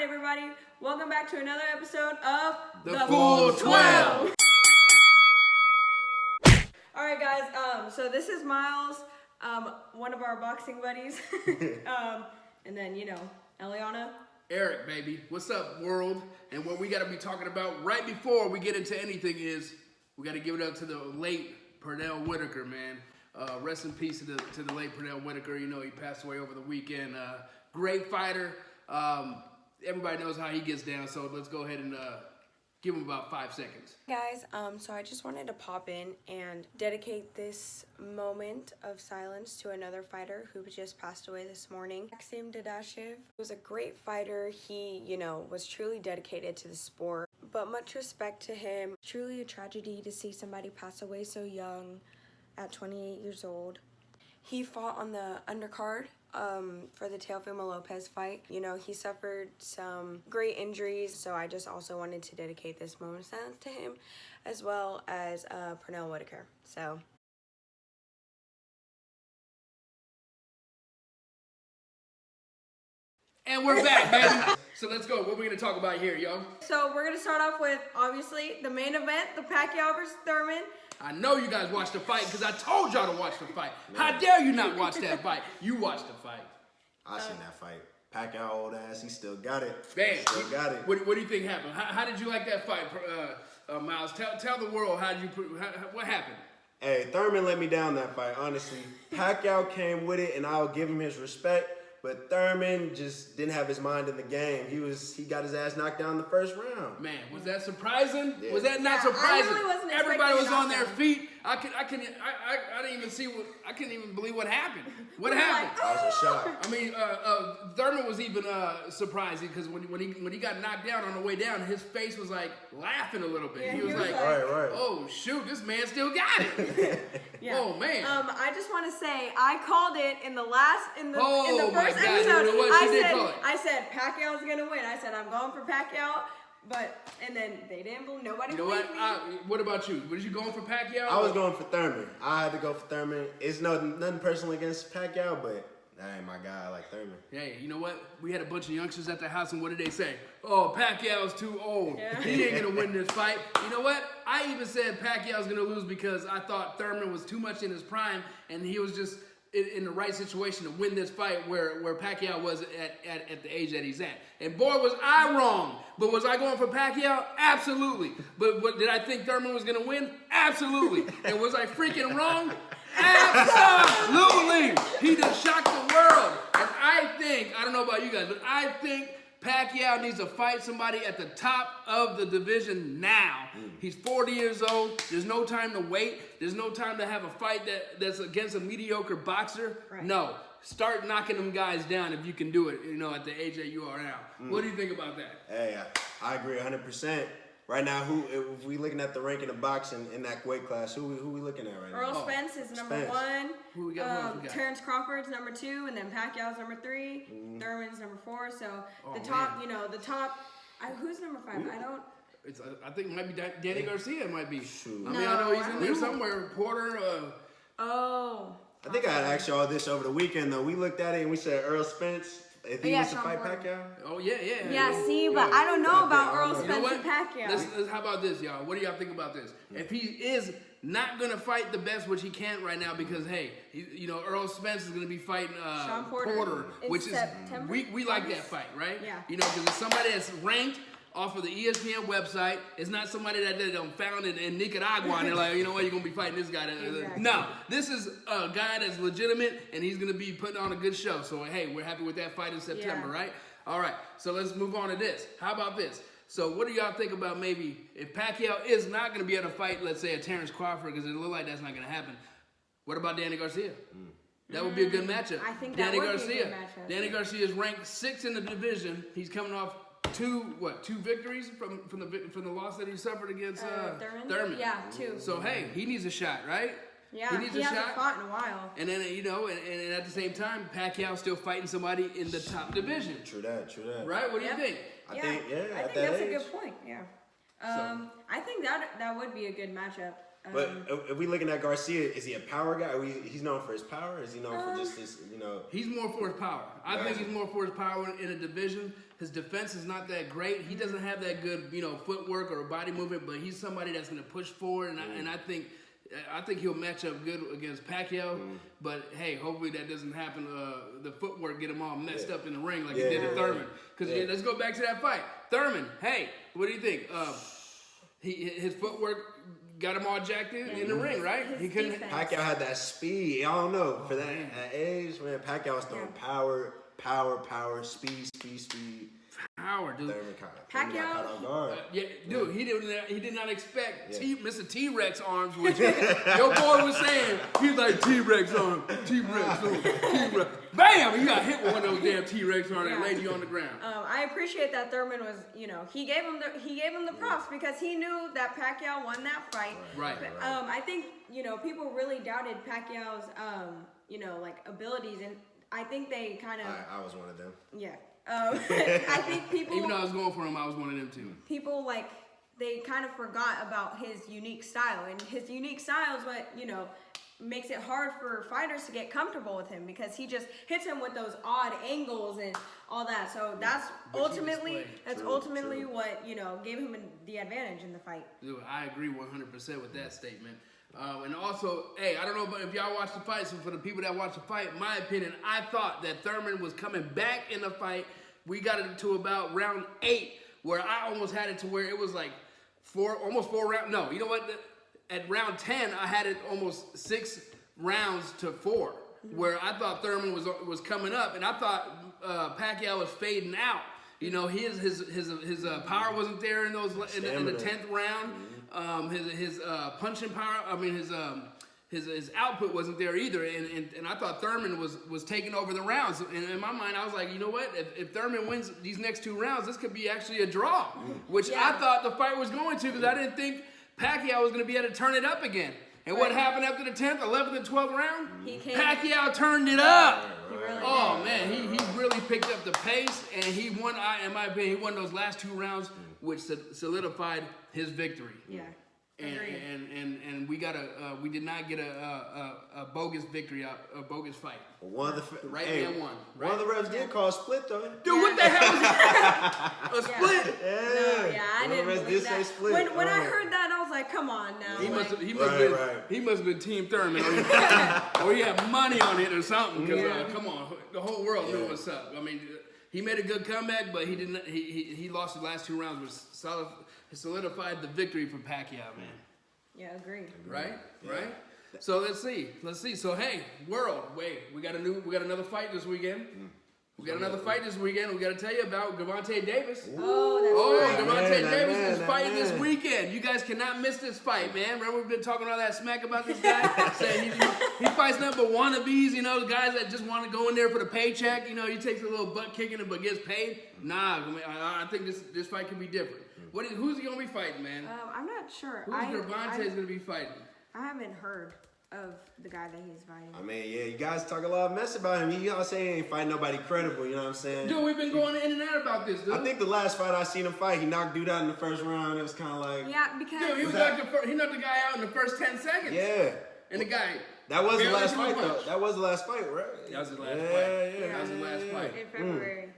everybody. Welcome back to another episode of The Full 12. All right, guys. So this is Miles, one of our boxing buddies, and then Eliana. Eric, baby. What's up, world? And what we got to be talking about right before we get into anything is we got to give it up to the late Pernell Whitaker, man. Rest in peace to the late Pernell Whitaker. You know, he passed away over the weekend. Great fighter. Everybody knows how he gets down, so let's go ahead and give him about 5 seconds. Guys, so I just wanted to pop in and dedicate this moment of silence to another fighter who just passed away this morning. Maxim Dadashev was a great fighter. He, was truly dedicated to the sport, but much respect to him. Truly a tragedy to see somebody pass away so young at 28 years old. He fought on the undercard for the Teofimo Lopez fight. He suffered some great injuries, so I just also wanted to dedicate this moment of silence to him, as well as Pernell Whitaker. So. And we're back, baby. So let's go. What are we going to talk about here, yo? So we're going to start off with, obviously, the main event, the Pacquiao versus Thurman. I know you guys watched the fight because I told y'all to watch the fight. How dare you not watch that fight? You watched the fight. I seen that fight. Pacquiao old ass, he still got it. Man, still got it. What do you think happened? How did you like that fight, Miles? Tell the world what happened. Hey, Thurman let me down that fight, honestly. Pacquiao came with it, and I'll give him his respect. But Thurman just didn't have his mind in the game. He got his ass knocked down in the first round. Man, was that surprising? Yeah. Was that not surprising? I really wasn't Everybody was on that. their feet. I didn't even see I couldn't even believe what happened. What happened? I was in shock. I mean, Thurman was even surprising because when he got knocked down on the way down, his face was like laughing a little bit. Yeah, he was like, right. "Oh shoot, this man still got it." Yeah. Oh man. I just want to say I called it in the first God, episode. you know what? She did call it. I said Pacquiao's gonna win. I said I'm going for Pacquiao, and then they didn't believe. Nobody believed me. What about you? Was you going for Pacquiao? I was going for Thurman. I had to go for Thurman. It's nothing personal against Pacquiao, but that ain't my guy. I like Thurman. Hey, you know what? We had a bunch of youngsters at the house, and what did they say? Oh, Pacquiao's too old. Yeah. He ain't gonna win this fight. You know what? I even said Pacquiao's gonna lose because I thought Thurman was too much in his prime, and he was just in the right situation to win this fight where Pacquiao was at the age that he's at. And boy, was I wrong. But was I going for Pacquiao? Absolutely. But did I think Thurman was gonna win? Absolutely. And was I freaking wrong? Absolutely. He just shocked the world. And I don't know about you guys, but I think Pacquiao needs to fight somebody at the top of the division now. He's 40 years old. There's no time to wait. There's no time to have a fight that's against a mediocre boxer. Right. No. Start knocking them guys down if you can do it, at the age that you are now. What do you think about that? Hey, I agree 100%. Right now, if we looking at the ranking of boxing in that weight class, who we looking at right now? Earl Spence is number one. Who we got? Terrence Crawford's number 2, and then Pacquiao's number 3. Thurman's number 4. So the top, the top. Who's number 5? Ooh. I think it might be Danny Garcia. It might be. Shoot. I know he's in there somewhere. Porter. I think I had asked you all this over the weekend though. We looked at it and we said Earl Spence. If he was to fight Pacquiao? Oh, yeah. Yeah, see, but I don't know about Earl Spence and Pacquiao. How about this, y'all? What do y'all think about this? If he is not going to fight the best, which he can't right now because, hey, Earl Spence is going to be fighting Sean Porter which is, September? we like that fight, right? Yeah. Because it's somebody that's ranked off of the ESPN website. It's not somebody that they found in Nicaragua and they're like, you know what, you're going to be fighting this guy. Exactly. No, this is a guy that's legitimate and he's going to be putting on a good show. So, hey, we're happy with that fight in September, right? All right, so let's move on to this. How about this? So what do y'all think about maybe if Pacquiao is not going to be able to fight, let's say, a Terrence Crawford, because it looks like that's not going to happen, what about Danny Garcia? That would be a good matchup. I think that would be a good matchup. Danny Garcia is ranked 6th in the division. He's coming off two victories from the loss that he suffered against Thurman. Yeah, 2. So hey, he needs a shot, right? Yeah, he hasn't fought in a while. And then and at the same time, Pacquiao's still fighting somebody in the top division. True that. Right? What do you think? I think that's a good point. Yeah. I think that would be a good matchup. But if we looking at Garcia, is he a power guy? He's known for his power? Or is he known for just his, He's more for his power. I think he's more for his power in a division. His defense is not that great. He doesn't have that good, footwork or body movement, but he's somebody that's going to push forward, and I think he'll match up good against Pacquiao. But hey, hopefully that doesn't happen. The footwork get him all messed up in the ring like he did to Thurman. Because let's go back to that fight. Thurman, hey, what do you think? His footwork got him all jacked in the ring, right? He couldn't. Pacquiao had that speed. I don't know for that age, man. Pacquiao was throwing power, speed. Power, dude. Pacquiao. Dude, he did not expect Mr. T-Rex arms, which your boy was saying. He's like T-Rex arm, T-Rex. Bam! You got hit with one of those damn T-Rex arms and laid you on the ground. I appreciate that Thurman was, he gave him the props because he knew that Pacquiao won that fight. Right. But, I think people really doubted Pacquiao's abilities, and I think they kind of. I was one of them. Yeah. I think people. Even though I was going for him, I was one of them too. People they kind of forgot about his unique style, and his unique style is what makes it hard for fighters to get comfortable with him because he just hits him with those odd angles and all that. So that's ultimately what gave him the advantage in the fight. Dude, I agree 100% with that statement. And also, hey, I don't know if y'all watched the fight, so for the people that watched the fight, in my opinion, I thought that Thurman was coming back in the fight. We got it to about round 8, where I almost had it to where it was like almost 4 rounds. No, you know what? At round 10, I had it almost 6 rounds to 4, where I thought Thurman was coming up, and I thought Pacquiao was fading out. His power wasn't there in the 10th round. His punching power. I mean his output wasn't there either. And I thought Thurman was taking over the rounds. And in my mind, I was like, you know what? If Thurman wins these next 2 rounds, this could be actually a draw, which I thought the fight was going to because I didn't think Pacquiao was going to be able to turn it up again. And what happened after the 10th, 11th, and 12th round? Pacquiao turned it up. Man, he really picked up the pace, and he won. In my opinion, he won those last 2 rounds, which solidified his victory. Yeah. And we did not get a bogus victory, a bogus fight. One of the man won. One of the refs did call a split though. Dude, what the hell was that? A split? I didn't believe say that. split. When I heard that, I was like, come on now. He must have been Team Thurman, or he had money on it or something. Because come on, the whole world knew what's up. I mean, he made a good comeback, but he didn't. He lost the last 2 rounds, which solidified the victory for Pacquiao, man. Yeah, agreed. Right. So let's see. So hey, world, we got another fight this weekend. We got another fight this weekend. We got to tell you about Gervonta Davis. Gervonta Davis is fighting this weekend. You guys cannot miss this fight, man. Remember we've been talking all that smack about this guy, saying he fights nothing but wannabes. The guys that just want to go in there for the paycheck. He takes a little butt kicking but gets paid. Nah, I think this fight could be different. Who's he gonna be fighting, man? I'm not sure. Who's Gervonta's gonna be fighting? I haven't heard of the guy that he's fighting. I mean, you guys talk a lot of mess about him. Y'all say he ain't fighting nobody credible, you know what I'm saying? Dude, we've been going in and out about this, dude. I think the last fight I seen him fight, he knocked dude out in the first round. It was kind of like... Yeah, because... Dude, he knocked the guy out in the first 10 seconds. Yeah. And the guy... That was the last fight, though. That was the last fight, right? That was the last fight. Yeah. That was the last fight. In February.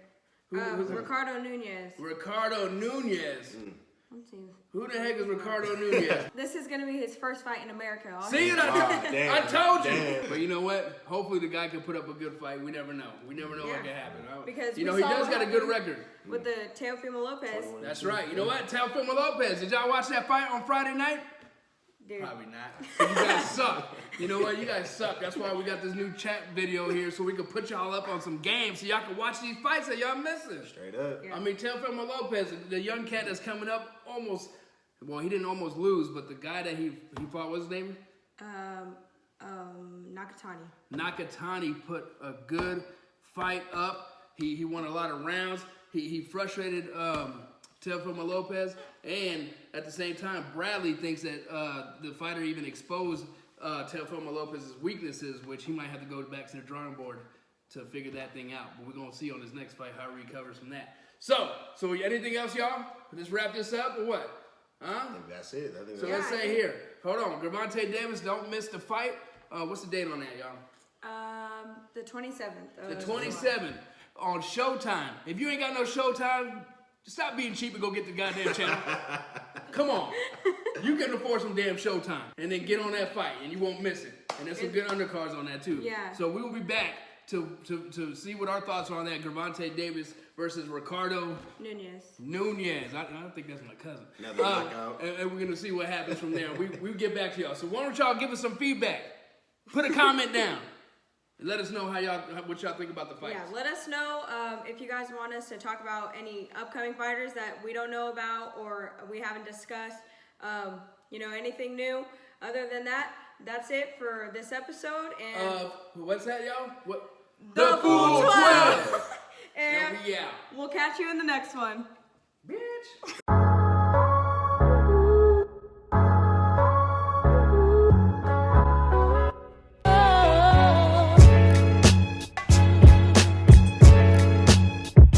Ricardo Nunez. Ricardo Nunez. Let's see. Who the heck is Ricardo Nunez? This is going to be his first fight in America. See it? I told you. Damn. But you know what? Hopefully the guy can put up a good fight. We never know. We never know what can happen. Because he does got a good record. With the Teofimo Lopez. That's right. You know what? Teofimo Lopez. Did y'all watch that fight on Friday night? Dude. Probably not. You guys suck. You know what? You guys suck. That's why we got this new chat video here so we can put y'all up on some games so y'all can watch these fights that y'all missing. Straight up. Yeah. I mean, Teofimo Lopez, the young cat that's coming up, he didn't almost lose, but the guy that he fought, what's his name? Nakatani. Nakatani put a good fight up. He won a lot of rounds. He frustrated Teofimo Lopez, and at the same time, Bradley thinks that the fighter even exposed Teofimo Lopez's weaknesses, which he might have to go back to the drawing board to figure that thing out. But we're gonna see on his next fight how he recovers from that. So anything else, y'all? Let's wrap this up or what? I think that's it. Let's say here. Hold on, Gervonta Davis, don't miss the fight. What's the date on that, y'all? The 27th. The 27th. on Showtime. If you ain't got no Showtime, stop being cheap and go get the goddamn channel. Come on. You can afford some damn Showtime and then get on that fight and you won't miss it. And there's some good undercards on that too. Yeah. So we will be back to see what our thoughts are on that. Gervonta Davis versus Ricardo Nunez. I don't think that's my cousin. Another knockout. And we're going to see what happens from there. We'll get back to y'all. So why don't y'all give us some feedback? Put a comment down. And let us know what y'all think about the fights. Yeah, let us know if you guys want us to talk about any upcoming fighters that we don't know about or we haven't discussed. Anything new. Other than that, that's it for this episode. And what's that, y'all? What? The Full 12. And yeah. we'll catch you in the next one. Bitch.